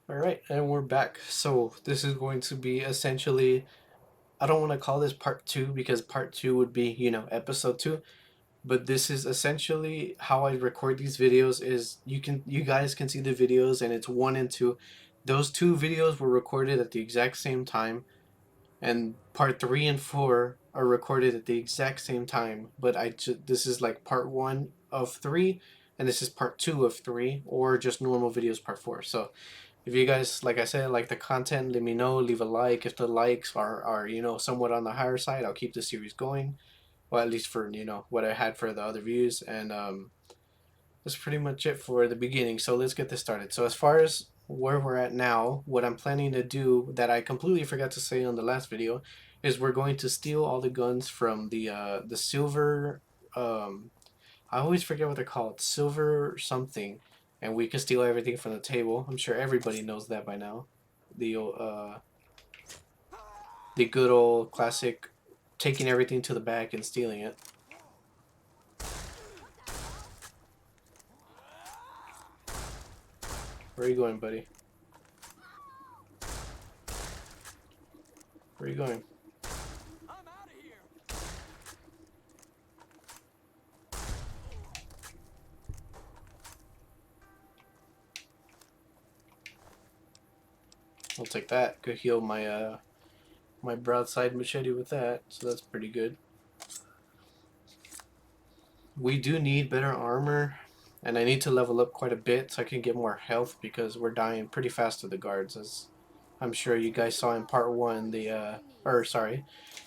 All right, and we're back. So this is going to be essentially, I don't want to call this part two because part two would be, episode two. But this is essentially how I record these videos. Is you guys can see the videos, and it's one and two. Those two videos were recorded at the exact same time, and part three and four are recorded at the exact same time. But this is like part one of three, and this is part two of three, or just normal videos part four. So if you guys, like I said, like the content, let me know. Leave a like. If the likes are somewhat on the higher side, I'll keep the series going. Well, at least for what I had for the other views, and that's pretty much it for the beginning. So let's get this started. So as far as where we're at now, what I'm planning to do that I completely forgot to say on the last video is we're going to steal all the guns from the silver. Um, I always forget what they're called. Silver something, and we can steal everything from the table. I'm sure everybody knows that by now. The good old classic, taking everything to the back and stealing it. Where are you going, buddy? Where are you going? I'll take that. Could heal my broadside machete with that, so that's pretty good. We do need better armor, and I need to level up quite a bit so I can get more health because we're dying pretty fast to the guards, as I'm sure you guys saw in part one. Or sorry,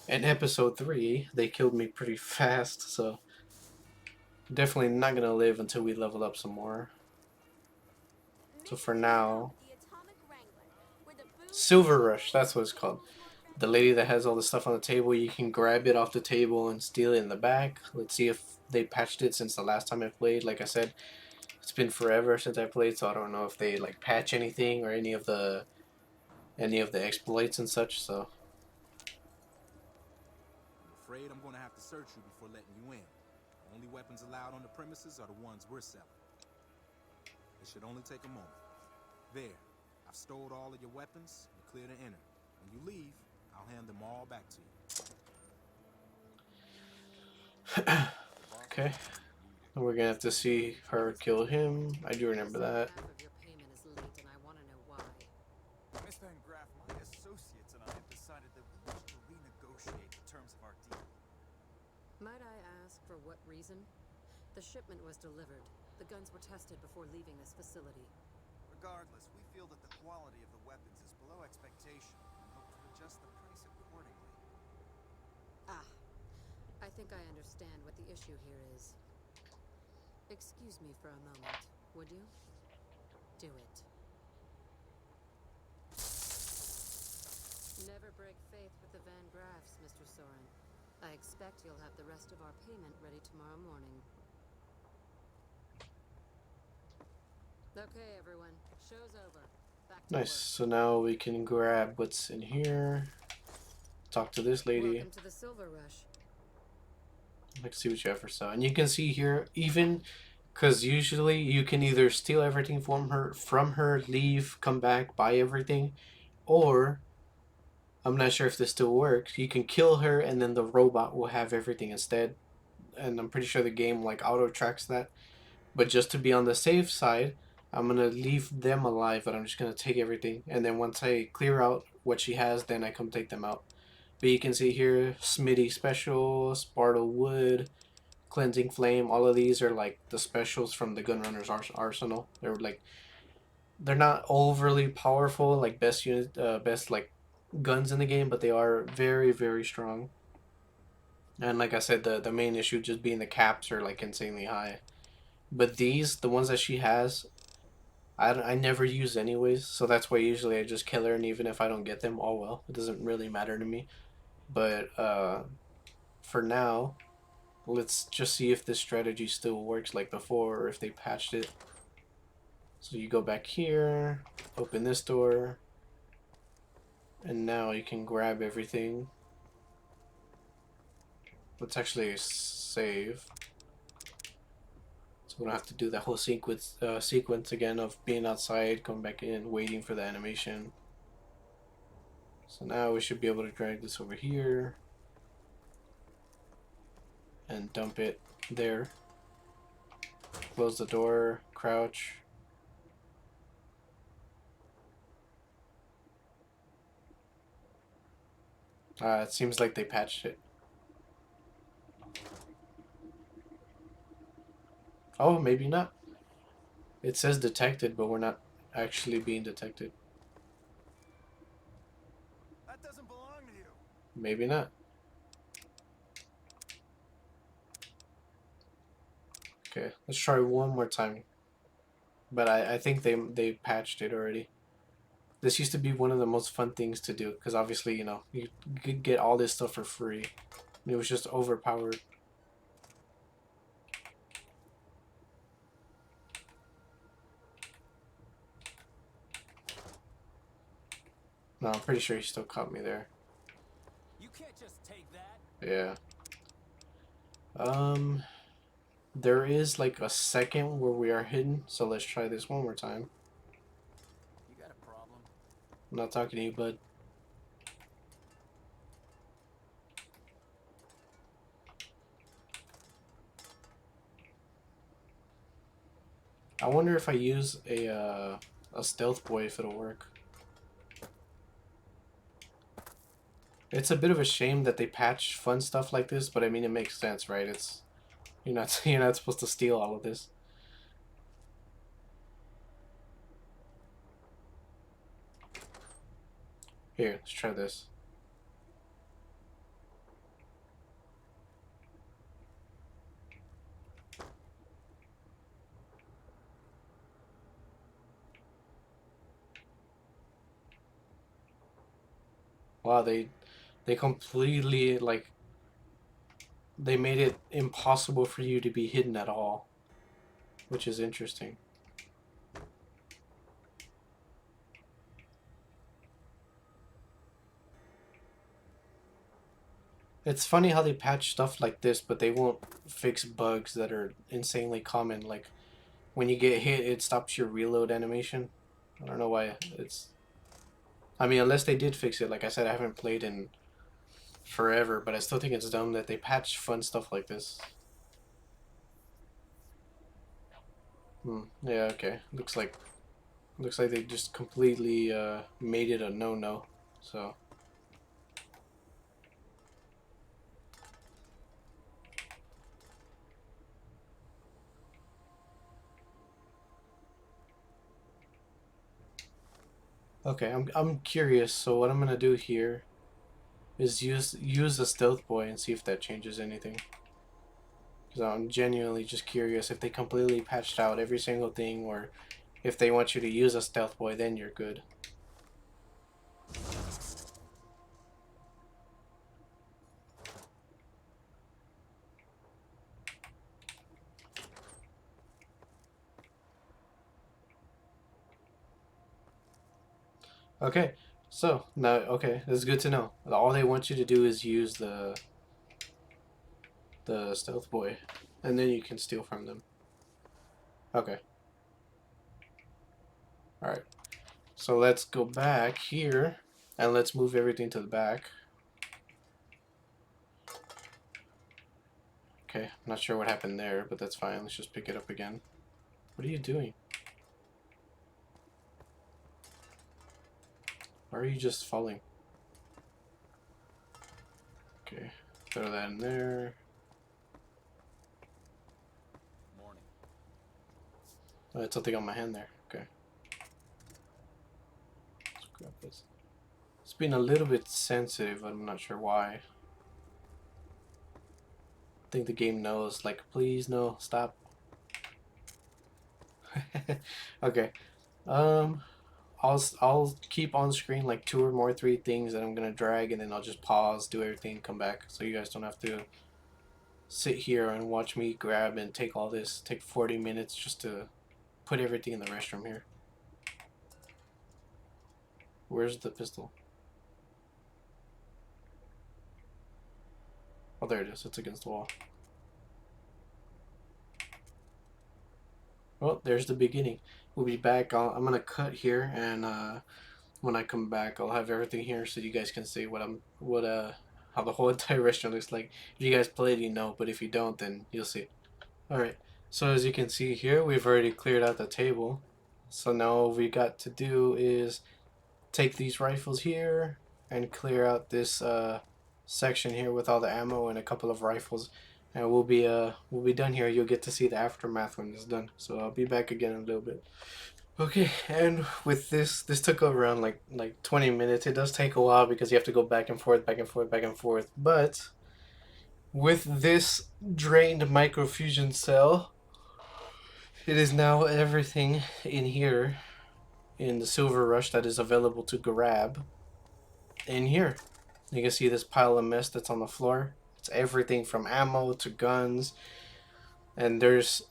in episode three, they killed me pretty fast, so definitely not gonna live until we level up some more. So for now, Silver Rush, that's what it's called. The lady that has all the stuff on the table, you can grab it off the table and steal it in the back. Let's see if they patched it since the last time I played. Like I said, it's been forever since I played, so I don't know if they like patch anything or any of the exploits and such. So I'm afraid I'm going to have to search you before letting you in. The only weapons allowed on the premises are the ones we're selling. It should only take a moment. There, I've stowed all of your weapons and clear to enter. When you leave, I'll hand them all back to you. okay, and we're gonna have to see her kill him. I do remember that. Half of your payment is late, and I want to know why. Miss Van Graff, my associates and I have decided that we wish to renegotiate the terms of our deal. Might I ask for what reason? The shipment was delivered. The guns were tested before leaving this facility. Regardless, we feel that the quality of the weapons is below expectation and hope to adjust the price accordingly. Ah, I think I understand what the issue here is. Excuse me for a moment, would you? Do it. Never break faith with the Van Graffs, Mr. Soren. I expect you'll have the rest of our payment ready tomorrow morning. Okay, everyone. Show's over. Back to Nice. work. So now we can grab what's in here. Talk to this lady. Welcome to the Silver Rush. Let's see what you have for sale. And you can see here, even because usually you can either steal everything from her, leave, come back, buy everything, or I'm not sure if this still works. You can kill her, and then the robot will have everything instead. And I'm pretty sure the game like auto tracks that. But just to be on the safe side, I'm gonna leave them alive, but I'm just gonna take everything. And then once I clear out what she has, then I come take them out. But you can see here, Smitty Special, Spartle Wood, Cleansing Flame. All of these are like the specials from the Gunrunner's arsenal. They're not overly powerful, like best like guns in the game, but they are very very strong. And like I said, the main issue just being the caps are like insanely high. But these, the ones that she has, I never use anyways, so that's why usually I just kill her, and even if I don't get them, oh well, it doesn't really matter to me. But for now, let's just see if this strategy still works like before, or if they patched it. So you go back here, open this door, and now you can grab everything. Let's actually save. So we don't have to do that whole sequence again of being outside, coming back in, waiting for the animation. So now we should be able to drag this over here and dump it there. Close the door, crouch. It seems like they patched it. Oh, maybe not. It says detected, but we're not actually being detected. That doesn't belong to you. Maybe not. Okay, let's try one more time. But I think they patched it already. This used to be one of the most fun things to do, because obviously, you know, you could get all this stuff for free. It was just overpowered. No, I'm pretty sure he still caught me there. You can't just take that. Yeah. There is like a second where we are hidden, so let's try this one more time. You got a problem. I'm not talking to you, bud. I wonder if I use a stealth boy if it'll work. It's a bit of a shame that they patch fun stuff like this, but I mean it makes sense, right? It's you're not supposed to steal all of this. Here, let's try this. Wow, they completely like they made it impossible for you to be hidden at all, which is interesting. It's funny how they patch stuff like this, but they won't fix bugs that are insanely common. Like when you get hit, it stops your reload animation. I don't know why it's. I mean, unless they did fix it. Like I said, I haven't played in forever, but I still think it's dumb that they patch fun stuff like this. Yeah. Okay. Looks like they just completely made it a no-no. So. Okay, I'm curious. So what I'm gonna do here is use the stealth boy and see if that changes anything. Because I'm genuinely just curious if they completely patched out every single thing, or if they want you to use a stealth boy, then you're good. Okay, so now okay, that's good to know. All they want you to do is use the stealth boy, and then you can steal from them. Okay. All right. So let's go back here, and let's move everything to the back. Okay, I'm not sure what happened there, but that's fine. Let's just pick it up again. What are you doing? Why are you just falling? Okay, throw that in there. Morning. Oh, it's something on my hand there. Okay. Let's grab this. It's been a little bit sensitive, but I'm not sure why. I think the game knows, like, please, no, stop. Okay. I'll keep on screen like 2 or 3 things that I'm gonna drag, and then I'll just pause, do everything, come back, so you guys don't have to sit here and watch me grab and take all this. Take 40 minutes just to put everything in the restroom here. Where's the pistol? Oh, there it is. It's against the wall. Well, there's the beginning. We'll be back. I'm gonna cut here, and when I come back, I'll have everything here so you guys can see how the whole entire restaurant looks like. If you guys played, you know, but if you don't, then you'll see. All right. So as you can see here, we've already cleared out the table. So now all we got to do is take these rifles here and clear out this section here with all the ammo and a couple of rifles, and we'll be done here. You'll get to see the aftermath when it's done. So I'll be back again in a little bit. Okay, and with this took around like 20 minutes. It does take a while because you have to go back and forth, back and forth, back and forth. But with this drained microfusion cell, it is now everything in here in the Silver Rush that is available to grab in here. You can see this pile of mess that's on the floor. It's everything from ammo to guns, and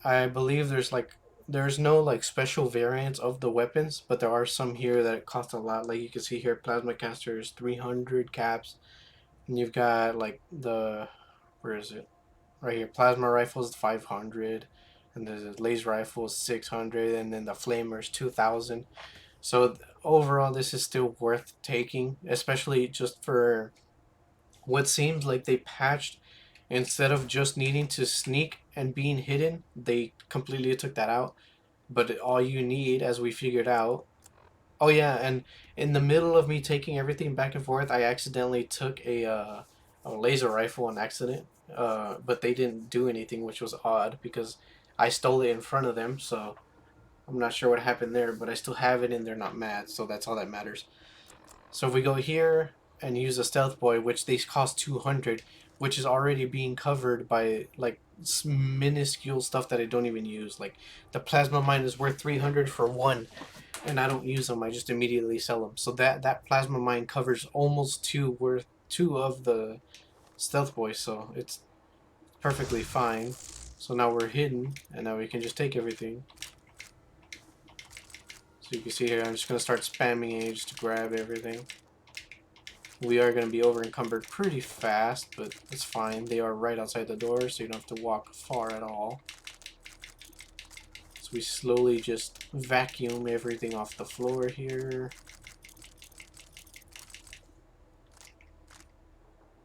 I believe there's no like special variants of the weapons, but there are some here that cost a lot. Like you can see here, plasma casters 300 caps, and you've got like where is it? Right here, plasma rifles 500, and the laser rifles 600, and then the flamers 2000. So overall, this is still worth taking, especially just for what seems like they patched. Instead of just needing to sneak and being hidden, they completely took that out. But all you need, as we figured out. Oh yeah, and in the middle of me taking everything back and forth, I accidentally took a laser rifle on accident. But they didn't do anything, which was odd because I stole it in front of them. So I'm not sure what happened there, but I still have it and they're not mad, so that's all that matters. So if we go here and use a stealth boy, which these cost 200, which is already being covered by like minuscule stuff that I don't even use. Like the plasma mine is worth 300 for one, and I don't use them. I just immediately sell them. So that plasma mine covers almost two of the stealth boys. So it's perfectly fine. So now we're hidden, and now we can just take everything. So you can see here, I'm just going to start spamming age to grab everything. We are going to be over encumbered pretty fast, but it's fine. They are right outside the door, so you don't have to walk far at all. So we slowly just vacuum everything off the floor here.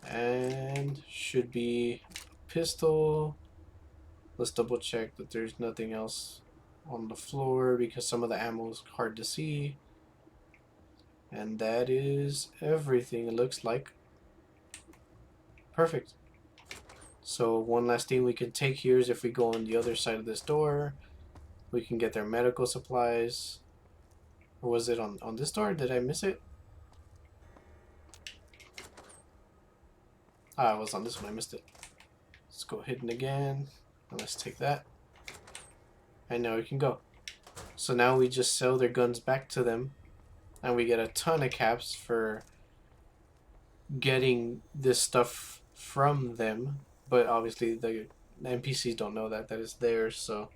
And should be a pistol. Let's double check that there's nothing else on the floor because some of the ammo is hard to see. And that is everything, it looks like. Perfect. So one last thing we can take here is if we go on the other side of this door, we can get their medical supplies. Or was it on this door? Did I miss it? Ah, it was on this one. I missed it. Let's go hidden again. And let's take that. And now we can go. So now we just sell their guns back to them. And we get a ton of caps for getting this stuff from them. But obviously the NPCs don't know that is theirs, so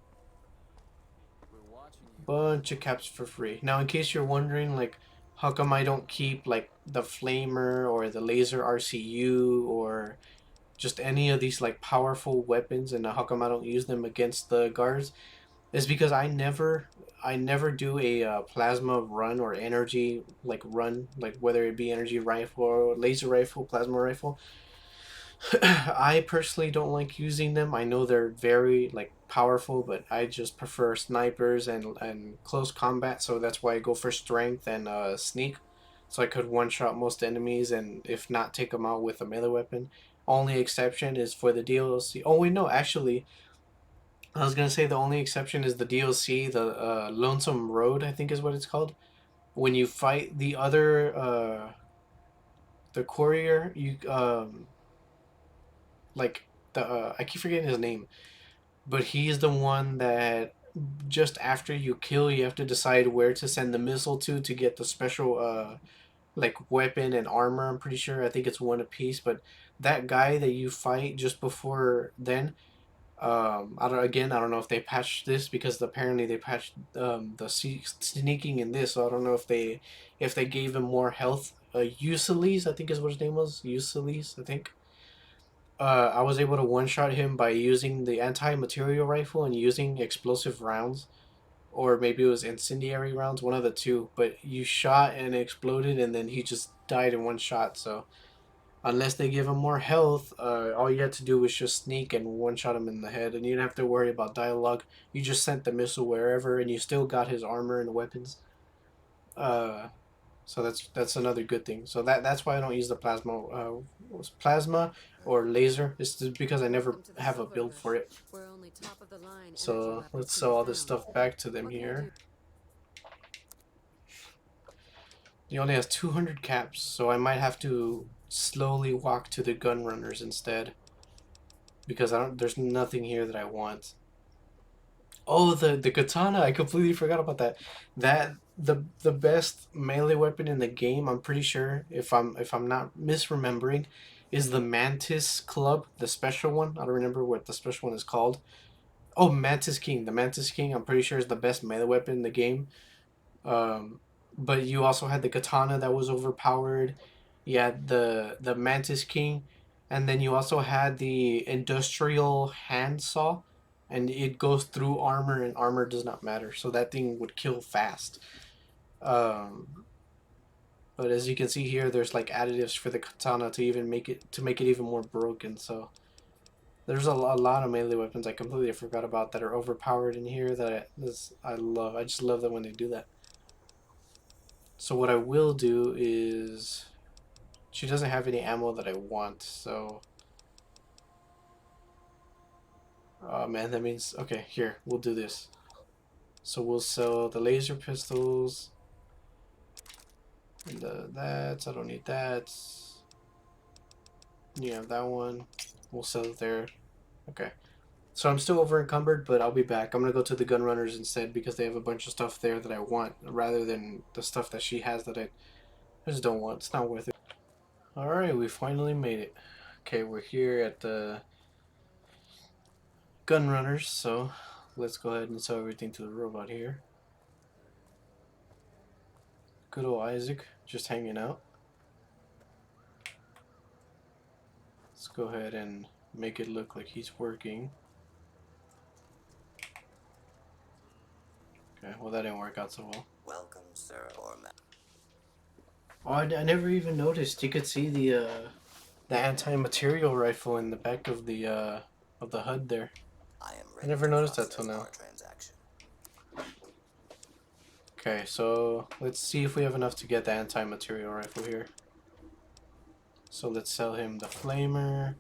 bunch of caps for free. Now in case you're wondering, like, how come I don't keep like the flamer or the laser RCU or just any of these like powerful weapons, and how come I don't use them against the guards, is because I never do a plasma run or energy like run, like whether it be energy rifle or laser rifle, plasma rifle. I personally don't like using them. I know they're very like powerful, but I just prefer snipers and close combat, so that's why I go for strength and sneak, so I could one shot most enemies and if not take them out with a melee weapon. Only exception is for the DLC. Oh wait, no, actually I was gonna say the only exception is the DLC, the Lonesome Road, I think is what it's called. When you fight the other, the courier, you like the I keep forgetting his name, but he's the one that just after you kill, you have to decide where to send the missile to get the special like weapon and armor. I'm pretty sure. I think it's one apiece, but that guy that you fight just before then. I don't know if they patched this because apparently they patched the sneaking in this, so I don't know if they gave him more health. Ulysses, I think is what his name was. Ulysses, I think. I was able to one shot him by using the anti-material rifle and using explosive rounds. or maybe it was incendiary rounds, one of the two. But you shot and it exploded, and then he just died in one shot. So unless they give him more health, all you had to do was just sneak and one shot him in the head, and you didn't have to worry about dialogue. You just sent the missile wherever, and you still got his armor and weapons. Uh, so that's another good thing. So that's why I don't use the plasma or laser. It's just because I never Welcome to the have a Silver build for Rush, it. where only top-of-the-line energy So weapons let's can sell be all this found. stuff back to them What can I here. do? He only has 200 caps, so I might have to slowly walk to the gun runners instead, because I don't. There's nothing here that I want. Oh, the katana! I completely forgot about that. That the best melee weapon in the game. I'm pretty sure, if I'm not misremembering, is the Mantis Club, the special one. I don't remember what the special one is called. Oh, Mantis King. The Mantis King. I'm pretty sure is the best melee weapon in the game. Um, but you also had the katana that was overpowered. You had the Mantis King, and then you also had the industrial handsaw, and it goes through armor, and armor does not matter. So that thing would kill fast. Um, but as you can see here, there's like additives for the katana to even make it even more broken. So there's a lot of melee weapons I completely forgot about that are overpowered in here that I love. I just love that when they do that. So what I will do is, she doesn't have any ammo that I want, so oh man, that means, okay, here, we'll do this. So we'll sell the laser pistols and that. I don't need that. You have that one. We'll sell it there. Okay. So I'm still over encumbered, but I'll be back. I'm gonna go to the gun runners instead because they have a bunch of stuff there that I want rather than the stuff that she has that I just don't want. It's not worth it. Alright, we finally made it. Okay, we're here at the gun runners, so let's go ahead and sell everything to the robot here. Good old Isaac, just hanging out. Let's go ahead and make it look like he's working. Okay, well that didn't work out so well. Welcome, sir, or ma'am. Oh, I never even noticed. You could see the anti-material rifle in the back of the HUD there. I am I ready never to noticed that process till now. our transaction. Okay, so let's see if we have enough to get the anti-material rifle here. So let's sell him the flamer,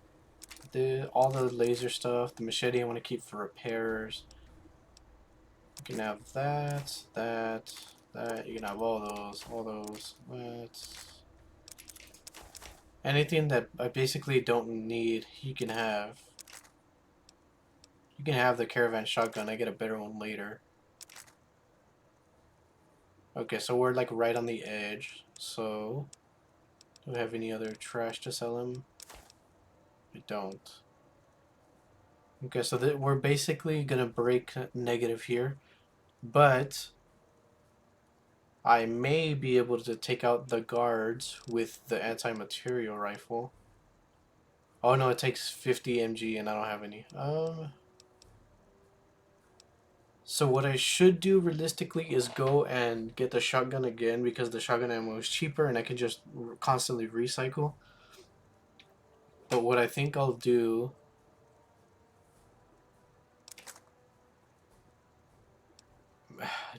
all the laser stuff, the machete I want to keep for repairs. You can have that. You can have all those, that. Anything that I basically don't need, you can have. You can have the caravan shotgun. I get a better one later. Okay, so we're like right on the edge. So, do we have any other trash to sell him? We don't. Okay, so we're basically gonna break negative here, but I may be able to take out the guards with the anti-material rifle. Oh no, it takes 50 mg and I don't have any. So what I should do realistically is go and get the shotgun again because the shotgun ammo is cheaper and I can just constantly recycle. But what I think I'll do,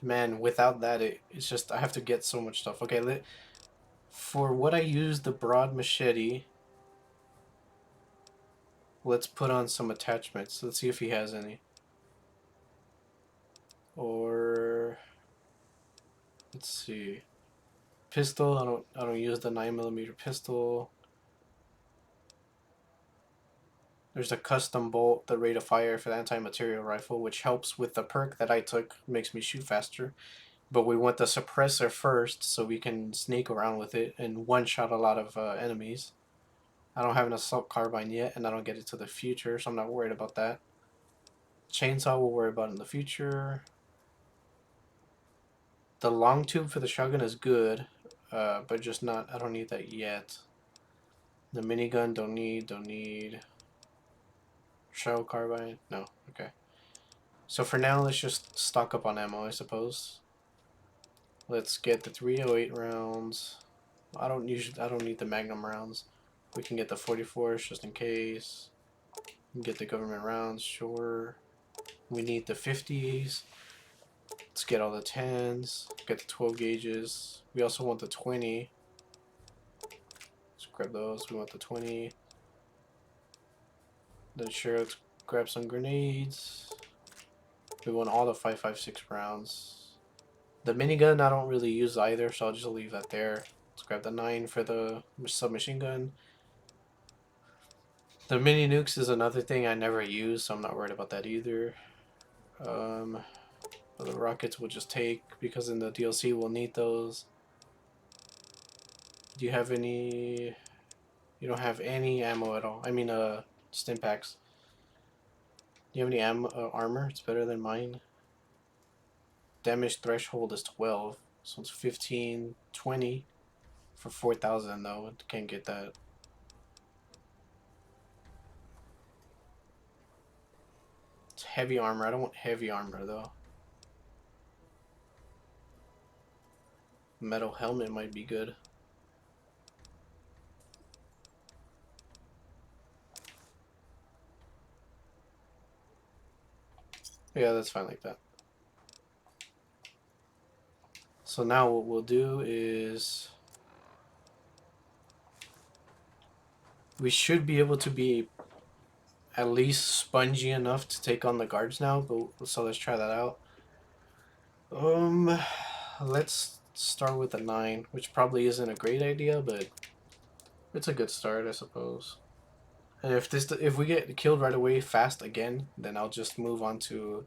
man, without that it's just I have to get so much stuff. Okay, for what I use the broad machete, let's put on some attachments. Let's see if he has any. Or let's see. Pistol, I don't use the 9mm pistol. There's a custom bolt, the rate of fire for the anti-material rifle, which helps with the perk that I took, makes me shoot faster. But we want the suppressor first so we can snake around with it and one-shot a lot of enemies. I don't have an assault carbine yet, and I don't get it to the future, so I'm not worried about that. Chainsaw we'll worry about in the future. The long tube for the shotgun is good, but just not, I don't need that yet. The minigun, don't need. Shell carbine, no, okay. So for now, let's just stock up on ammo, I suppose. Let's get the 308 rounds. I don't need the Magnum rounds. We can get the 44s just in case. We can get the government rounds, sure. We need the 50s. Let's get all the 10s. Get the 12 gauges. We also want the 20. Let's grab those. We want the 20. Then sure, let's grab some grenades. We want all the 5.56 rounds. The minigun I don't really use either, so I'll just leave that there. Let's grab the 9 for the submachine gun. The mini nukes is another thing I never use, so I'm not worried about that either. But the rockets we'll just take because in the DLC we'll need those. Do you have any? You don't have any ammo at all. I mean, stim packs. Do you have any ammo, armor? It's better than mine. Damage threshold is 12, so it's 15, 20 for 4,000 though. Can't get that. It's heavy armor. I don't want heavy armor though. Metal helmet might be good. Yeah, that's fine like that. So now what we'll do is we should be able to be at least spongy enough to take on the guards now, but so let's try that out. Let's start with the 9, which probably isn't a great idea, but it's a good start, I suppose. And if we get killed right away fast again, then I'll just move on to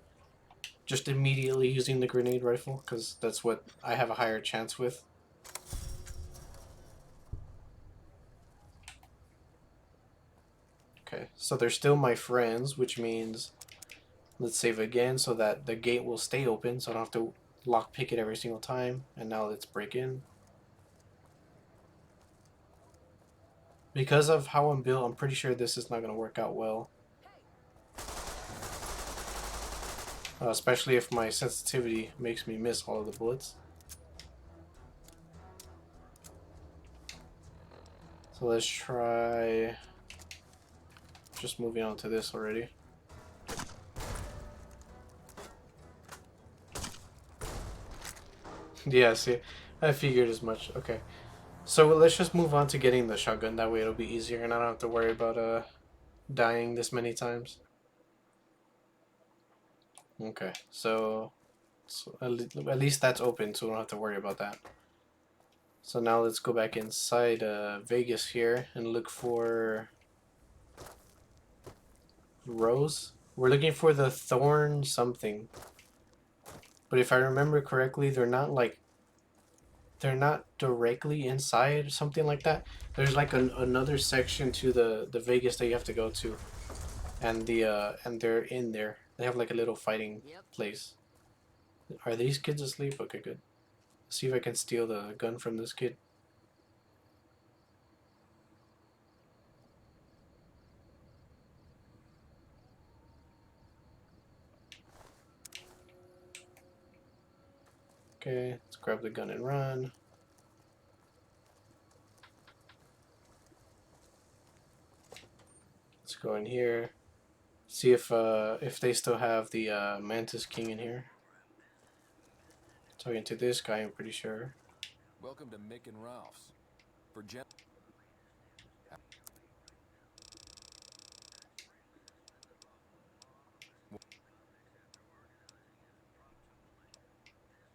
just immediately using the grenade rifle, because that's what I have a higher chance with. Okay, so they're still my friends, which means let's save again so that the gate will stay open, so I don't have to lockpick it every single time. And now let's break in. Because of how I'm built, I'm pretty sure this is not going to work out well. Especially if my sensitivity makes me miss all of the bullets. So let's try just moving on to this already. Yeah, see, I figured as much. Okay, so let's just move on to getting the shotgun. That way it'll be easier and I don't have to worry about dying this many times. Okay, so at least that's open, so we don't have to worry about that. So now let's go back inside Vegas here and look for Rose. We're looking for the Thorn something. But if I remember correctly, they're not directly inside, something like that. There's like another section to the Vegas that you have to go to. And they're in there. They have like a little fighting place. Are these kids asleep? Okay, good. See if I can steal the gun from this kid. Okay, let's grab the gun and run. Let's go in here. See if they still have the Mantis King in here. Talking to this guy, I'm pretty sure. Welcome to Mick and Ralph's. For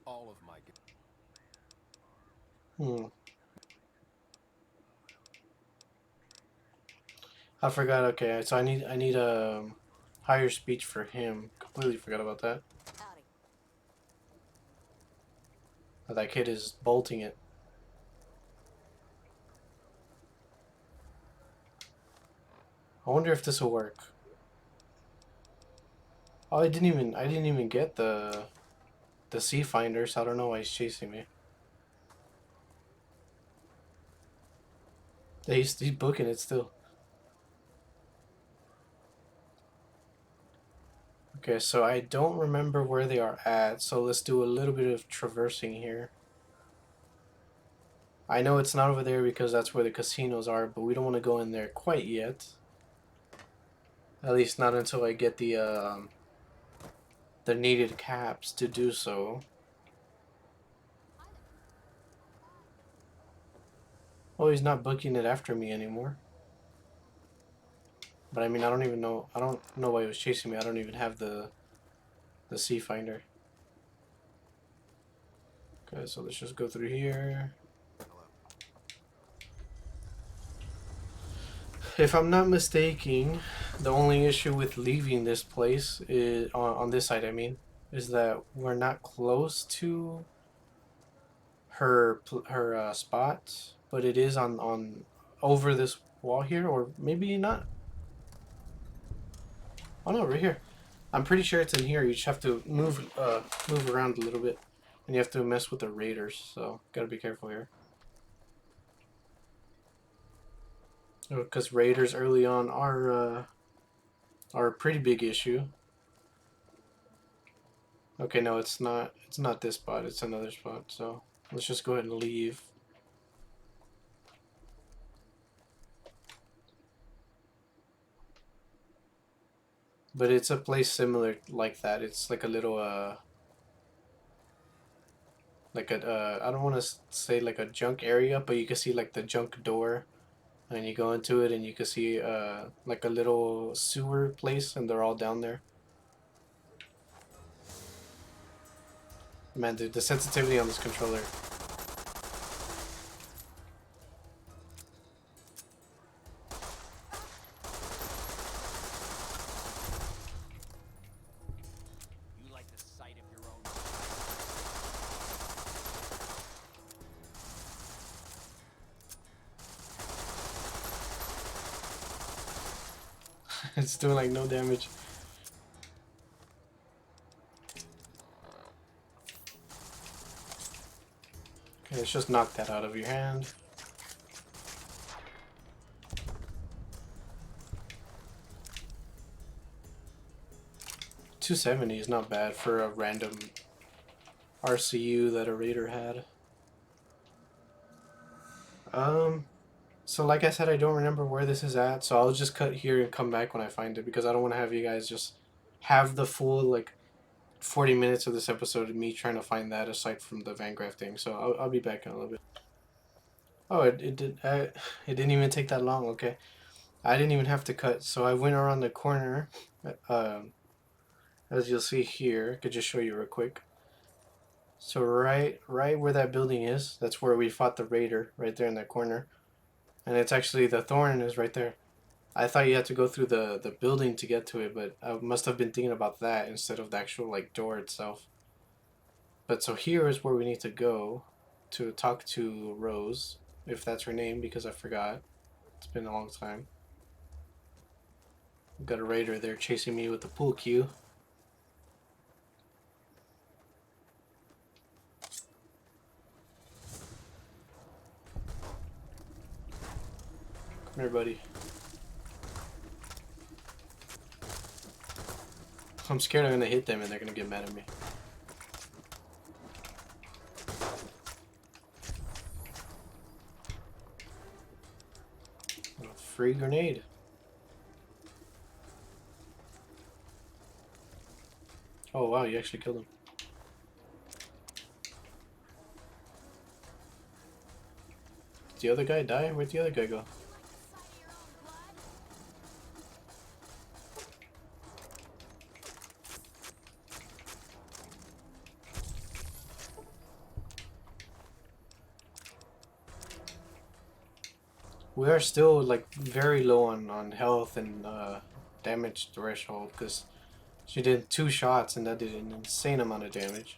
all of my I forgot. Okay, so I need a higher speech for him. Completely forgot about that. Howdy. That kid is bolting it. I wonder if this will work. Oh, I didn't even get the Sea Finder, so I don't know why he's chasing me. Yeah, he's booking it still. Okay, so I don't remember where they are at, so let's do a little bit of traversing here. I know it's not over there because that's where the casinos are, but we don't want to go in there quite yet. At least not until I get the needed caps to do so. Oh, he's not booking it after me anymore. But I mean, I don't know why he was chasing me. I don't even have the Sea Finder. Okay, so let's just go through here. If I'm not mistaken, the only issue with leaving this place is on this side. I mean, is that we're not close to her spot, but it is on over this wall here, or maybe not. Oh no, right here. I'm pretty sure it's in here. You just have to move around a little bit, and you have to mess with the raiders. So gotta be careful here. Because raiders early on are a pretty big issue. Okay, no, it's not. It's not this spot. It's another spot. So let's just go ahead and leave. But it's a place similar like that. It's like a little like a I don't want to say like a junk area, but you can see like the junk door, and you go into it and you can see like a little sewer place, and they're all down there. Man, dude, the sensitivity on this controller. You like the sight of your own. It's doing like no damage. Okay, let's just knock that out of your hand. $270 is not bad for a random RCU that a raider had. So like I said, I don't remember where this is at, so I'll just cut here and come back when I find it, because I don't want to have you guys just have the full like 40 minutes of this episode of me trying to find that aside from the Van Graff thing. So I'll be back in a little bit. Oh, it didn't even take that long. Okay, I didn't even have to cut, so I went around the corner. As you'll see here, I could just show you real quick. So right where that building is, that's where we fought the raider, right there in that corner. And it's actually, the thorn is right there. I thought you had to go through the building to get to it, but I must have been thinking about that instead of the actual like door itself. But so here is where we need to go to talk to Rose, if that's her name, because I forgot. It's been a long time. We've got a raider there chasing me with the pool cue. Come here, buddy. I'm scared I'm gonna hit them and they're gonna get mad at me. A free grenade. Oh wow, you actually killed him. Did the other guy die? Where'd the other guy go? We are still like very low on health and damage threshold, because she did 2 shots and that did an insane amount of damage.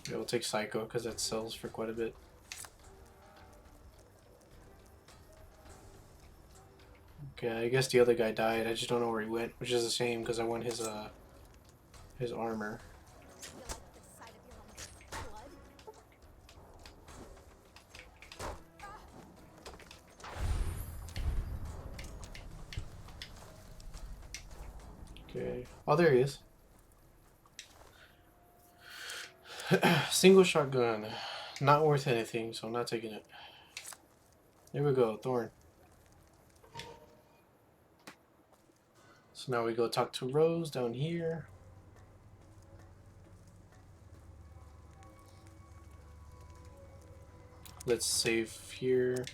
Yeah, we'll take Psycho because that sells for quite a bit. Okay, I guess the other guy died. I just don't know where he went, which is a shame because I want his armor. Okay, Okay. Oh, there he is. Single shotgun. Not worth anything, so I'm not taking it. There we go, Thorn. So now we go talk to Rose down here. Let's save here.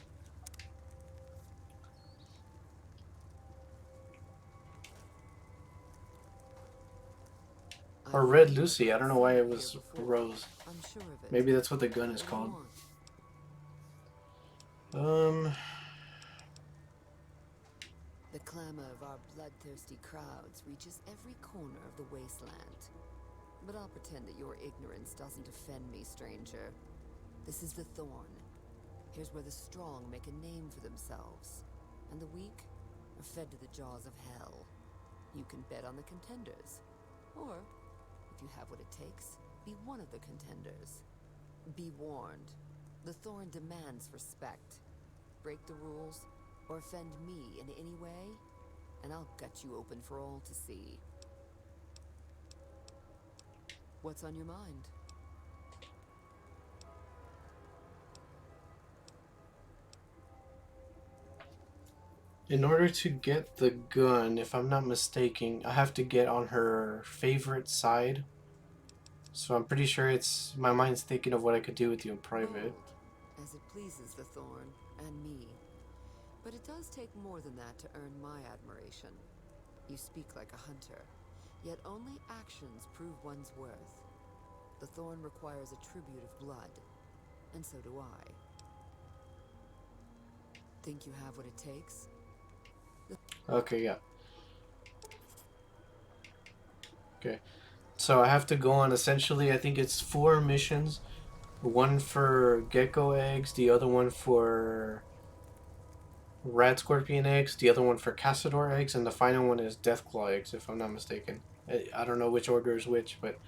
Or Red Lucy. I don't know why it was Rose. I'm sure of it. Maybe that's what the gun is What do you called. want? The clamor of our bloodthirsty crowds reaches every corner of the wasteland. But I'll pretend that your ignorance doesn't offend me, stranger. This is the Thorn. Here's where the strong make a name for themselves, and the weak are fed to the jaws of hell. You can bet on the contenders, or, if you have what it takes, be one of the contenders. Be warned, the Thorn demands respect. Break the rules, or offend me in any way, and I'll gut you open for all to see. What's on your mind? In order to get the gun, if I'm not mistaken, I have to get on her favorite side. So I'm pretty sure it's my mind's thinking of what I could do with you in private. Bold, as it pleases the Thorn and me. But it does take more than that to earn my admiration. You speak like a hunter, yet only actions prove one's worth. The Thorn requires a tribute of blood, and so do I. Think you have what it takes? Okay, yeah. Okay. So I have to go on essentially, I think it's 4 missions. One for gecko eggs, the other one for rat scorpion eggs, the other one for Cassador eggs, and the final one is Deathclaw eggs, if I'm not mistaken. I don't know which order is which, but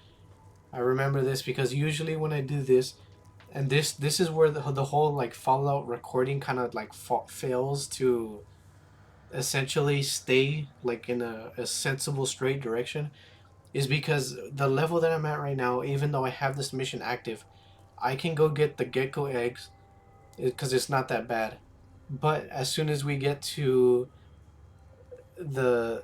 I remember this because usually when I do this, and this is where the whole like Fallout recording kind of like fails to essentially stay like in a sensible straight direction, is because the level that I'm at right now, even though I have this mission active, I can go get the gecko eggs because it's not that bad. But as soon as we get to the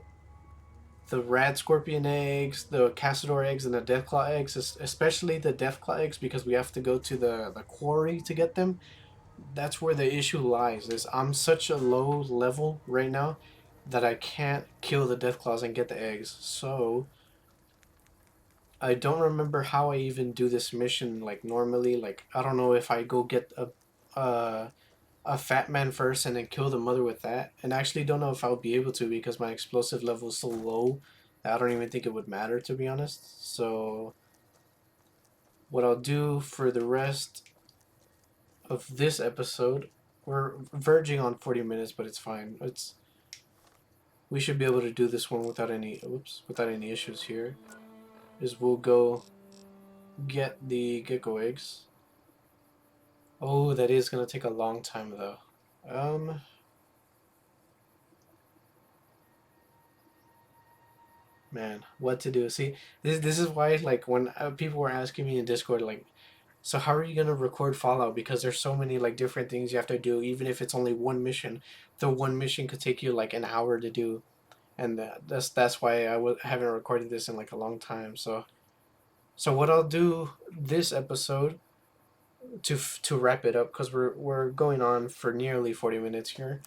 rat scorpion eggs, the Cassador eggs, and the Deathclaw eggs, especially the Deathclaw eggs, because we have to go to the quarry to get them, that's where the issue lies. Is I'm such a low level right now that I can't kill the Deathclaws and get the eggs. So I don't remember how I even do this mission like normally. Like I don't know if I go get a fat man first and then kill the mother with that. And I actually don't know if I'll be able to because my explosive level is so low that I don't even think it would matter, to be honest. So what I'll do for the rest of this episode, we're verging on 40 minutes, but it's fine. We should be able to do this one without any issues here. Is we'll go get the gecko eggs. Oh, that is gonna take a long time though. Man, what to do? See, this is why like when people were asking me in Discord like, so how are you gonna record Fallout? Because there's so many like different things you have to do. Even if it's only one mission, the one mission could take you like an hour to do, and that's why I haven't recorded this in like a long time. So what I'll do this episode to wrap it up, because we're going on for nearly 40 minutes here,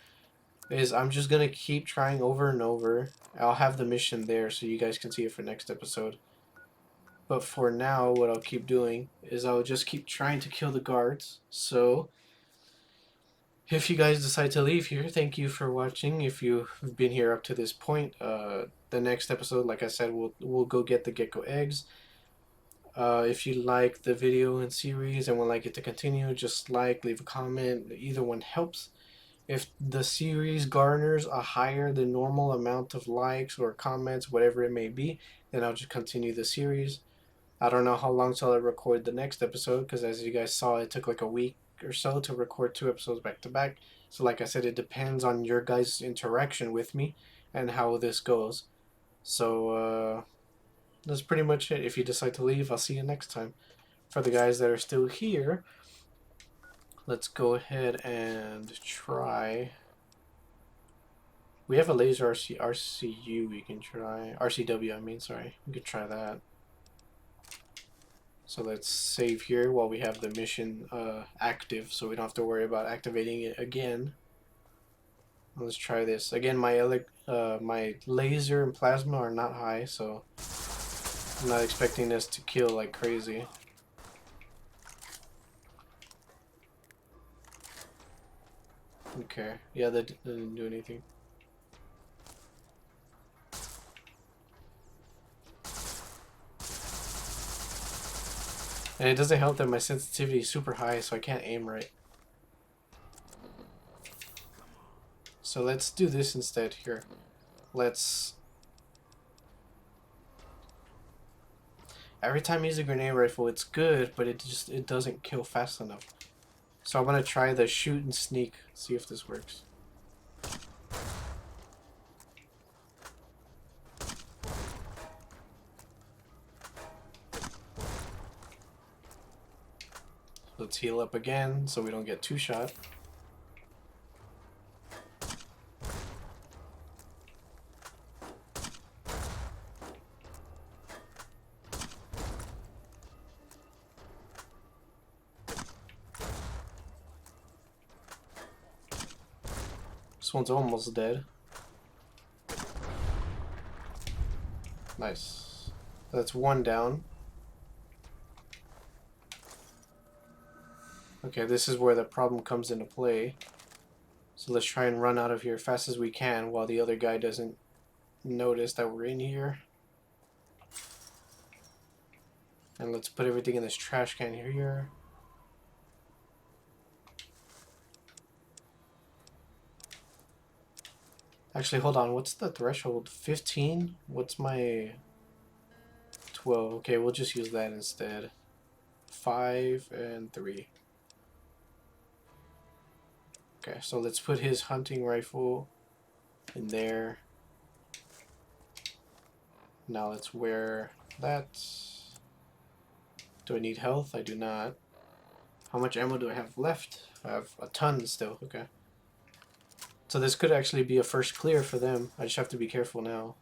is I'm just gonna keep trying over and over. I'll have the mission there so you guys can see it for next episode. But for now, what I'll keep doing is I'll just keep trying to kill the guards. So if you guys decide to leave here, thank you for watching. If you've been here up to this point, the next episode, like I said, we'll go get the gecko eggs. If you like the video and series and would like it to continue, just leave a comment. Either one helps. If the series garners a higher than normal amount of likes or comments, whatever it may be, then I'll just continue the series. I don't know how long till I record the next episode, because as you guys saw, it took like a week or so to record 2 episodes back to back. So like I said, it depends on your guys' interaction with me and how this goes. So that's pretty much it. If you decide to leave, I'll see you next time. For the guys that are still here, let's go ahead and try. We have a laser RCU we can try. RCW, I mean, sorry. We could try that. So let's save here while we have the mission active, so we don't have to worry about activating it again. Let's try this. Again, my laser and plasma are not high, so I'm not expecting this to kill like crazy. Okay, yeah, that didn't do anything. And it doesn't help that my sensitivity is super high, so I can't aim right. So let's do this instead. Here, let's... Every time I use a grenade rifle, it's good, but it doesn't kill fast enough. So I'm gonna try the shoot and sneak, see if this works. Let's heal up again so we don't get two shot. This one's almost dead. Nice. That's one down. Okay, this is where the problem comes into play. So let's try and run out of here as fast as we can while the other guy doesn't notice that we're in here. And let's put everything in this trash can here. Actually, hold on. What's the threshold? 15? What's my... 12. Okay, we'll just use that instead. 5 and 3. Okay, so let's put his hunting rifle in there. Now let's wear that. Do I need health? I do not. How much ammo do I have left? I have a ton still. Okay. So this could actually be a first clear for them. I just have to be careful now.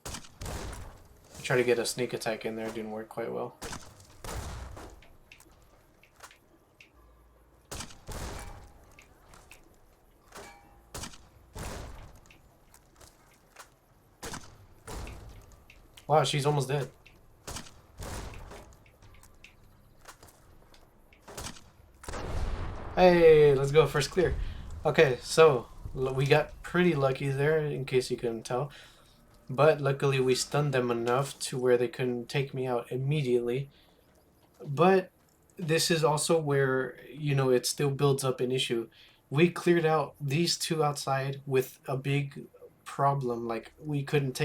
I tried to get a sneak attack in there. It didn't work quite well. Wow, she's almost dead. Hey, let's go, first clear. Okay, so we got pretty lucky there, in case you couldn't tell. But luckily we stunned them enough to where they couldn't take me out immediately. But this is also where, you know, it still builds up an issue. We cleared out these two outside with a big problem. Like, we couldn't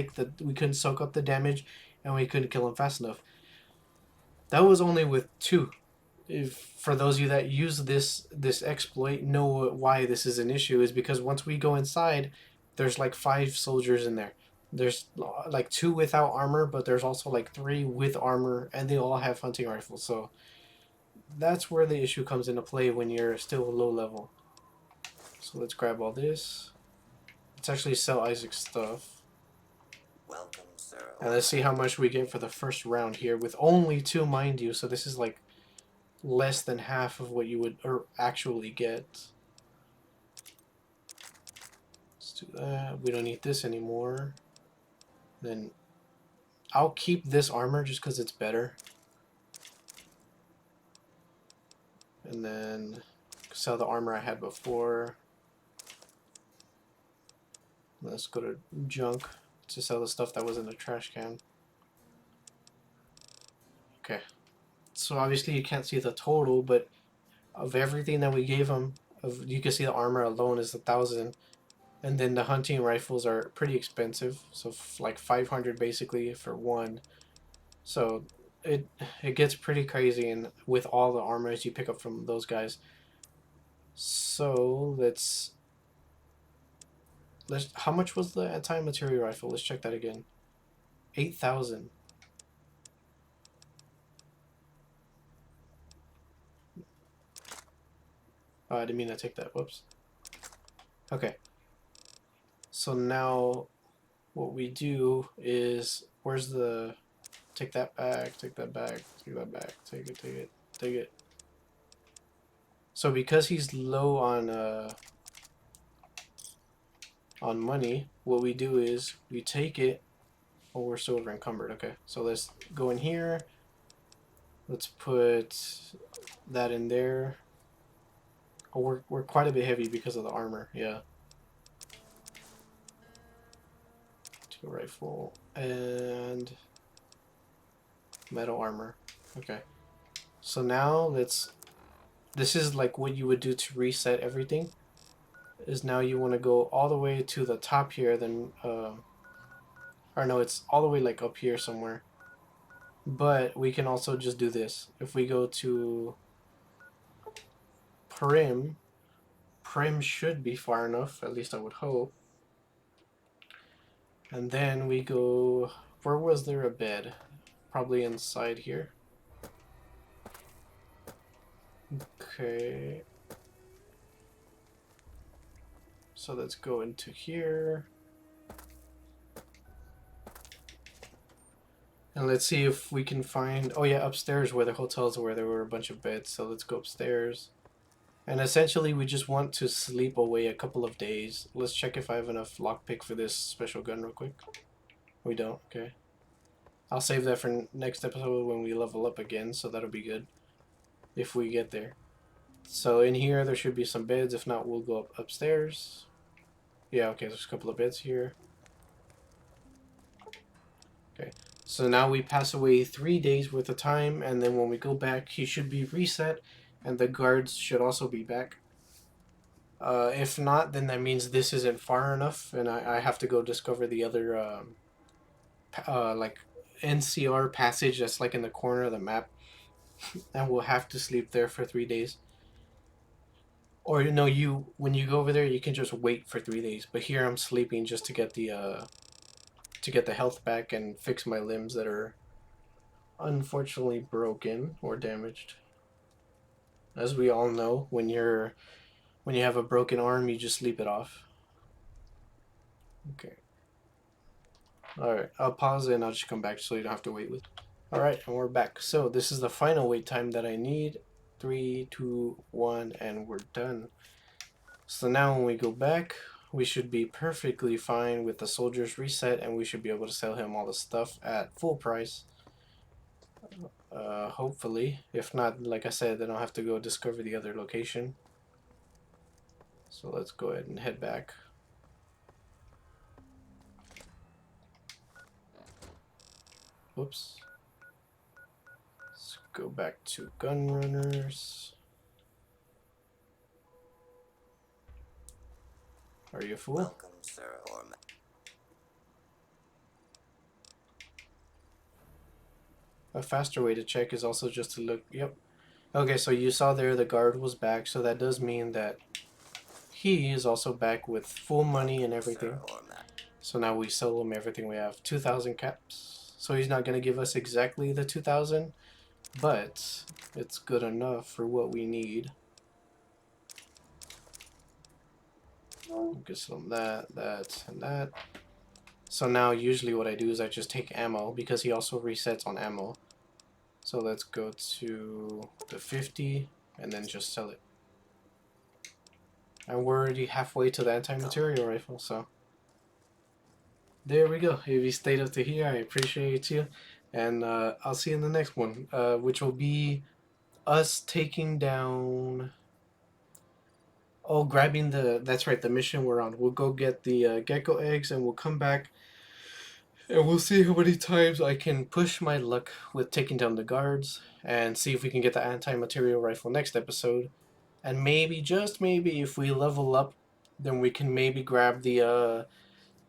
soak up the damage, and we couldn't kill them fast enough. That was only with two. If for those of you that use this exploit know why this is an issue, is because once we go inside, there's like 5 soldiers in there. There's like 2 without armor, but there's also like 3 with armor, and they all have hunting rifles. So that's where the issue comes into play when you're still low level. So let's grab all this. Let's actually sell Isaac's stuff. Welcome, sir. And let's see how much we get for the first round here with only 2, mind you. So this is like less than half of what you would actually get. Let's do that. We don't need this anymore. Then I'll keep this armor just because it's better. And then sell the armor I had before. Let's go to junk to sell the stuff that was in the trash can. Okay. So obviously you can't see the total, but of everything that we gave them, you can see the armor alone is 1,000, and then the hunting rifles are pretty expensive, so like 500 basically for one. So it gets pretty crazy, and with all the armors you pick up from those guys. So let's let's. How much was the anti-material rifle? Let's check that again. 8,000. Oh, I didn't mean to take that. Whoops. Okay. So now, what we do is, where's the? Take that back. Take that back. Take that back. Take it. Take it. Take it. So because he's low on money, what we do is we take it. Oh, we're still over encumbered. Okay, so let's go in here. Let's put that in there. Oh, we're quite a bit heavy because of the armor. Yeah. Two rifle and metal armor. Okay. So now let's. This is like what you would do to reset everything. Is now you want to go all the way to the top here, then or no, it's all the way like up here somewhere. But we can also just do this. If we go to Prim should be far enough, at least I would hope. And then we go, where was there a bed? Probably inside here. Okay. So let's go into here. And let's see if we can find, oh yeah, upstairs where the hotels where there were a bunch of beds. So let's go upstairs. And essentially we just want to sleep away a couple of days. Let's check if I have enough lockpick for this special gun real quick. We don't, okay. I'll save that for next episode when we level up again, so that'll be good. If we get there. So in here there should be some beds, if not we'll go upstairs. Yeah, okay, there's a couple of beds here. Okay, so now we pass away 3 days worth of time, and then when we go back he should be reset, and the guards should also be back. If not, then that means this isn't far enough, and I have to go discover the other like NCR passage that's like in the corner of the map, and we'll have to sleep there for 3 days. Or you know, when you go over there, you can just wait for 3 days. But here I'm sleeping just to get the health back and fix my limbs that are unfortunately broken or damaged. As we all know, when you have a broken arm, you just sleep it off. Okay. Alright, I'll pause it and I'll just come back so you don't have to wait with. Alright, and we're back. So this is the final wait time that I need. 3, 2, 1, and we're done. So now when we go back, we should be perfectly fine with the soldiers reset, and we should be able to sell him all the stuff at full price. Hopefully. If not, like I said, then I'll have to go discover the other location. So let's go ahead and head back. Whoops. Let's go back to gun runners. Are you a fool? Welcome, sir, or A faster way to check is also just to look. Yep. Okay, so you saw there the guard was back, so that does mean that he is also back with full money and everything. sir, or So now we sell him everything we have. 2,000 caps. So he's not going to give us exactly the 2,000, but it's good enough for what we need. Get some that, and that. So now usually what I do is I just take ammo, because he also resets on ammo. So let's go to the 50 and then just sell it. And we're already halfway to the anti-material rifle, so there we go. If you stayed up to here, I appreciate you, and I'll see you in the next one, which will be us taking down, grabbing that's right, the mission we're on. We'll go get the gecko eggs, and we'll come back and we'll see how many times I can push my luck with taking down the guards, and see if we can get the anti-material rifle next episode. And maybe, just maybe, if we level up, then we can maybe grab the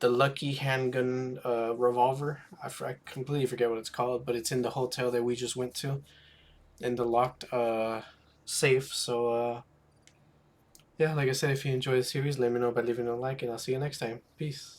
lucky handgun revolver. I completely forget what it's called, but it's in the hotel that we just went to, in the locked safe. So yeah, like I said, if you enjoy the series, let me know by leaving a like, and I'll see you next time. Peace.